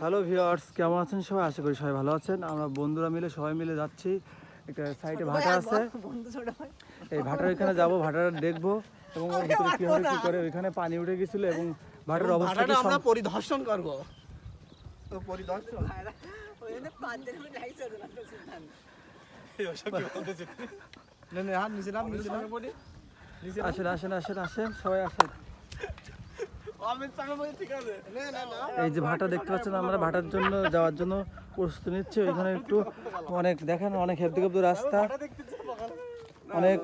Hello viewers, কেমন আছেন সবাই? আশা করি সবাই ভালো আছেন। আমরা বন্ধুরা মিলে সবাই মিলে যাচ্ছি। একটা সাইডে ভাটা আছে, এই ভাটার ওইখানে যাবো, ভাটাটা দেখবো এবং ওর ভিতরে কীভাবে কী করে। ওইখানে পানি উঠে গেছিল এবং ভাটার অবস্থা কি আমরা পরিদর্শন করবো। পরিদর্শন আসেন আসেন আসেন আসেন সবাই আসেন। এই যে ভাটা দেখতে পাচ্ছেন, আমরা ভাটার জন্য যাওয়ার জন্য প্রস্তুতি নিচ্ছি। ওইখানে একটু অনেক দেখেন, অনেক হেবদে হেবদে রাস্তা, অনেক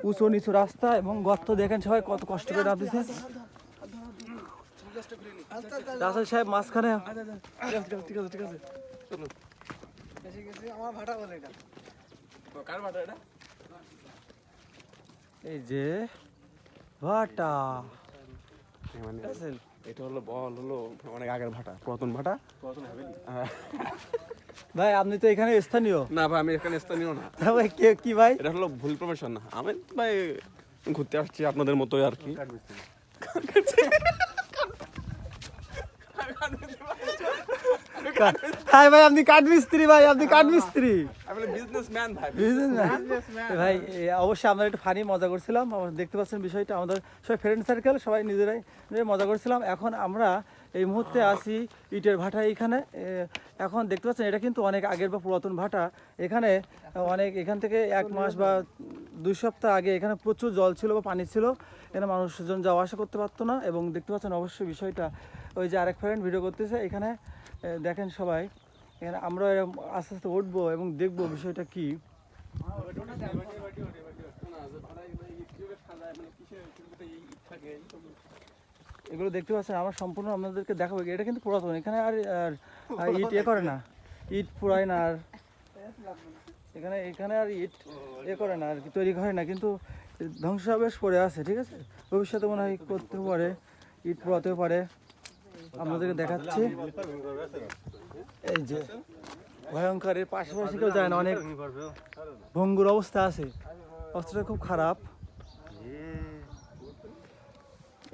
উঁচু নিচু রাস্তা এবং গর্ত দেখেন সবাই কত কষ্ট করে নামতেছে। রাসেল সাহেব মাঝখানে। ঠিক আছে চলো। আমার ভাটা বলে এটা। কার ভাটা এটা? এই যে ভাটা, এটা হলো অনেক আগের ভাটা, পুরাতন ভাটা। ভাই আপনি তো এখানে স্থানীয় না ভাই, আমি এখানে স্থানীয় না ভাই। কি ভাই? এটা হলো ভুল প্রফেশন না। আমি ভাই ঘুরতে আসছি আপনাদের মতোই আর কি। হ্যাঁ ভাই, আপনি কাঠমিস্ত্রি ভাই, আপনি কাঠমিস্ত্রি। আমি বিজনেসম্যান ভাই। ভাই অবশ্যই আমরা একটু ফানি মজা করছিলাম। আমরা দেখতে পাচ্ছেন বিষয়টা, আমাদের সবাই ফ্রেন্ড সার্কেল সবাই নিজেরাই মজা করছিলাম। এখন আমরা এই মুহূর্তে আছি ইটের ভাটা এইখানে। এখন দেখতে পাচ্ছেন এটা কিন্তু অনেক আগের বা পুরাতন ভাটা। এখানে এখান থেকে 1 মাস বা 2 সপ্তাহ আগে এখানে প্রচুর জল ছিল বা পানি ছিল। এখানে মানুষজন যাওয়া আসা করতে পারতো না। এবং দেখতে পাচ্ছেন অবশ্যই বিষয়টা, ওই যে আরেক ফ্রেন্ড ভিডিও করতেছে এখানে, দেখেন সবাই। এখানে আমরা আস্তে আস্তে উঠবো এবং দেখবো বিষয়টা কি। এগুলো দেখতে পাচ্ছেন, আমরা সম্পূর্ণ আপনাদেরকে দেখাবো। এটা কিন্তু পুরাতন, এখানে আর ইট করে না, ইট পুরায় না। আর এখানে আর ইট করে না আর কি, তৈরি করে না, কিন্তু ধ্বংসাবশেষ পড়ে আছে। ঠিক আছে, ভবিষ্যতে মনে হয় করতেও পারে, ইট পোড়াতেও পারে। আপনাদেরকে দেখাচ্ছি এই যে ভয়ঙ্কর, এর পাশাপাশি কেউ যায় না, অনেক ভঙ্গুর অবস্থা আছে, অবস্থাটা খুব খারাপ।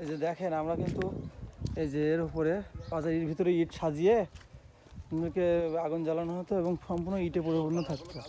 এই যে দেখেন, আমরা কিন্তু এই যে এর উপরে এর ভিতরে ইট সাজিয়ে আগুন জ্বালানো হতো এবং সম্পূর্ণ ইটে পরিপূর্ণ থাকতো।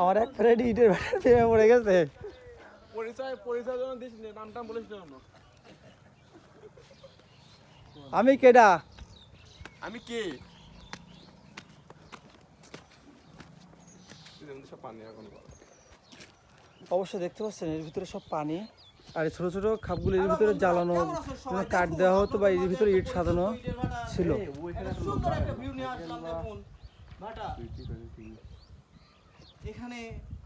আমার এক ফ্রেন্ড ইটের ভাটার প্রেমে পড়ে গেছে। পরিচয় যেন দিস না, নামটা বলিস না। আমি কেডা? আমি কে? সব পানি এখন। অবশ্যই দেখতে পাচ্ছেন এর ভিতরে সব পানি, আর ছোট ছোট খাপগুলো এর ভিতরে জ্বালানো কাঠ দেওয়া হতো বা এর ভিতরে ইট সাজানো ছিল। এখানে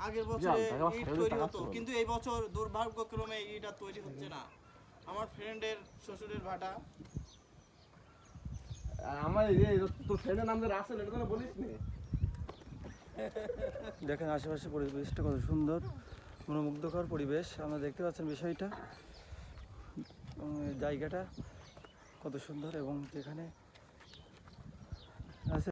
আগের বছরে ইট তৈরি হতো, কিন্তু এই বছর দুর্ভাগ্যক্রমে ইট আর তৈরি হচ্ছে না। আমার ফ্রেন্ডের শ্বশুরের ভাটা। আমার তোর ফ্রেন্ডের নাম যে রাসেল, এটা তো বলিস নি। দেখেন আশেপাশে পরিবেশটা কত সুন্দর, মনোমুগ্ধকর পরিবেশ। আমরা দেখতে পাচ্ছেন বিষয়টা, জায়গাটা কত সুন্দর এবং যেখানে